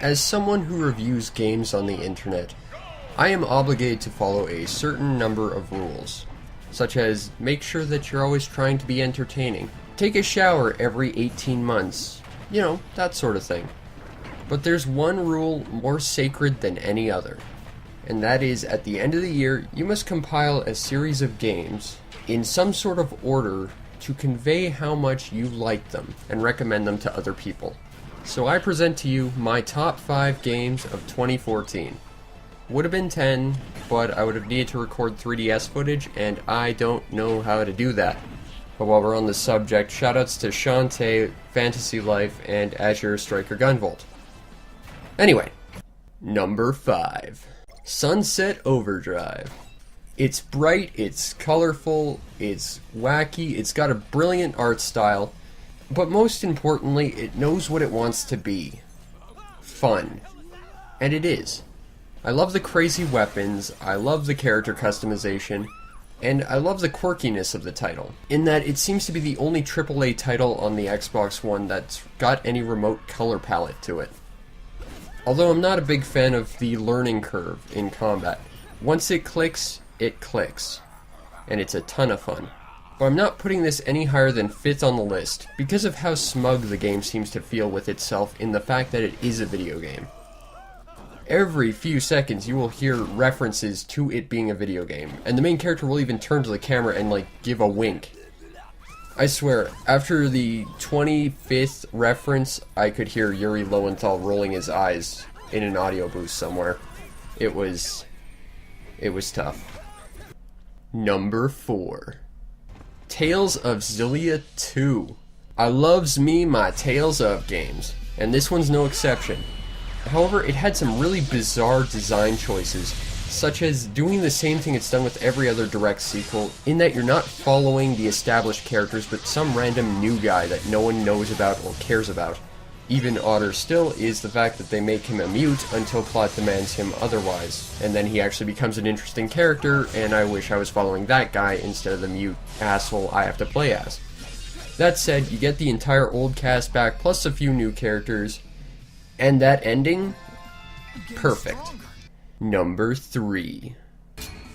As someone who reviews games on the internet, I am obligated to follow a certain number of rules, such as make sure that you're always trying to be entertaining, take a shower every 18 months, you know, that sort of thing. But there's one rule more sacred than any other, and that is at the end of the year, you must compile a series of games in some sort of order to convey how much you like them and recommend them to other people. So I present to you my top 5 games of 2014. Would have been 10, but I would have needed to record 3DS footage, and I don't know how to do that. But while we're on the subject, shoutouts to Shantae, Fantasy Life, and Azure Striker Gunvolt. Anyway, number 5. Sunset Overdrive. It's bright, it's colorful, it's wacky, it's got a brilliant art style, but most importantly, it knows what it wants to be. Fun. And it is. I love the crazy weapons, I love the character customization, and I love the quirkiness of the title, in that it seems to be the only AAA title on the Xbox One that's got any remote color palette to it. Although I'm not a big fan of the learning curve in combat. Once it clicks, and it's a ton of fun. But I'm not putting this any higher than 5th on the list, because of how smug the game seems to feel with itself in the fact that it is a video game. Every few seconds you will hear references to it being a video game, and the main character will even turn to the camera and give a wink. I swear, after the 25th reference, I could hear Yuri Lowenthal rolling his eyes in an audio booth somewhere. It was tough. Number 4. Tales of Xillia 2. I loves me my Tales of games, and this one's no exception. However, it had some really bizarre design choices, such as doing the same thing it's done with every other direct sequel, in that you're not following the established characters but some random new guy that no one knows about or cares about. Even odder still is the fact that they make him a mute until plot demands him otherwise, and then he actually becomes an interesting character, and I wish I was following that guy instead of the mute asshole I have to play as. That said, you get the entire old cast back plus a few new characters, and that ending? Perfect. Number 3.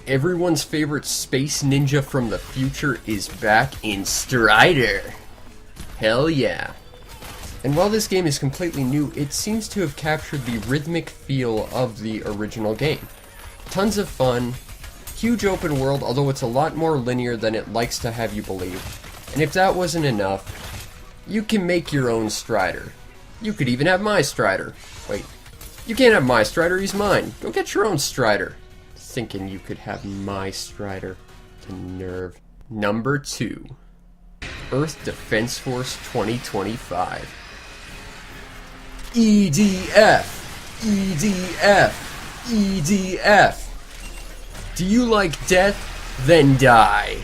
Everyone's favorite space ninja from the future is back in Strider. Hell yeah. And while this game is completely new, it seems to have captured the rhythmic feel of the original game. Tons of fun, huge open world, although it's a lot more linear than it likes to have you believe. And if that wasn't enough, you can make your own Strider. You could even have my Strider. Wait, you can't have my Strider, he's mine. Go get your own Strider. Thinking you could have my Strider. The nerve. Number 2. Earth Defense Force 2025. EDF! EDF! EDF! Do you like death? Then die!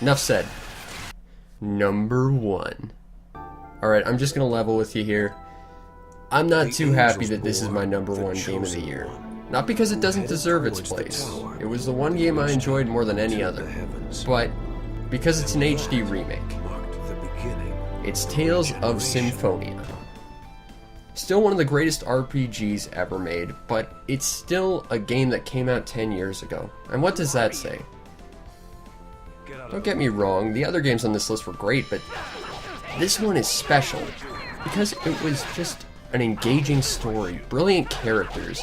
Enough said. Number 1. Alright, I'm just gonna level with you here. I'm not too happy that this is my number 1 game of the year. Not because it doesn't deserve its place. It was the one game I enjoyed more than any other. But because it's an HD remake. It's Tales of Symphonia. Still one of the greatest RPGs ever made, but it's still a game that came out 10 years ago. And what does that say? Don't get me wrong, the other games on this list were great, but this one is special because it was just an engaging story, brilliant characters,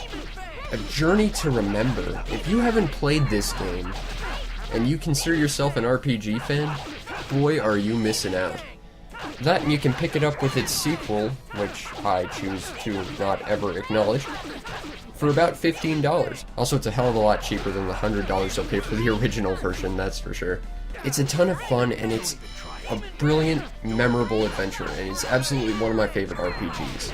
a journey to remember. If you haven't played this game, and you consider yourself an RPG fan, boy are you missing out. That, and you can pick it up with its sequel, which I choose to not ever acknowledge, for about $15. Also, it's a hell of a lot cheaper than the $100 you'll pay for the original version, that's for sure. It's a ton of fun, and it's a brilliant, memorable adventure, and it's absolutely one of my favorite RPGs.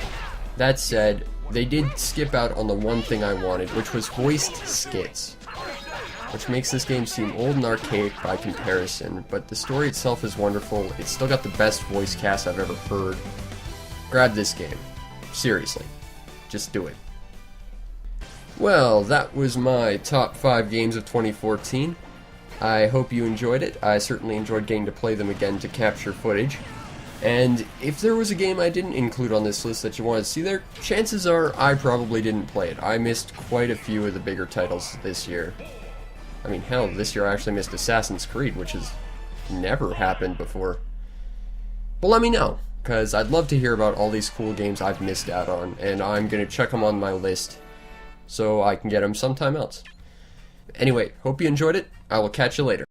That said, they did skip out on the one thing I wanted, which was voiced skits, which makes this game seem old and archaic by comparison, but the story itself is wonderful. It's still got the best voice cast I've ever heard. Grab this game. Seriously. Just do it. Well, that was my top 5 games of 2014. I hope you enjoyed it. I certainly enjoyed getting to play them again to capture footage. And if there was a game I didn't include on this list that you wanted to see there, chances are I probably didn't play it. I missed quite a few of the bigger titles this year. I mean, hell, this year I actually missed Assassin's Creed, which has never happened before. But let me know, because I'd love to hear about all these cool games I've missed out on, and I'm going to check them on my list so I can get them sometime else. Anyway, hope you enjoyed it. I will catch you later.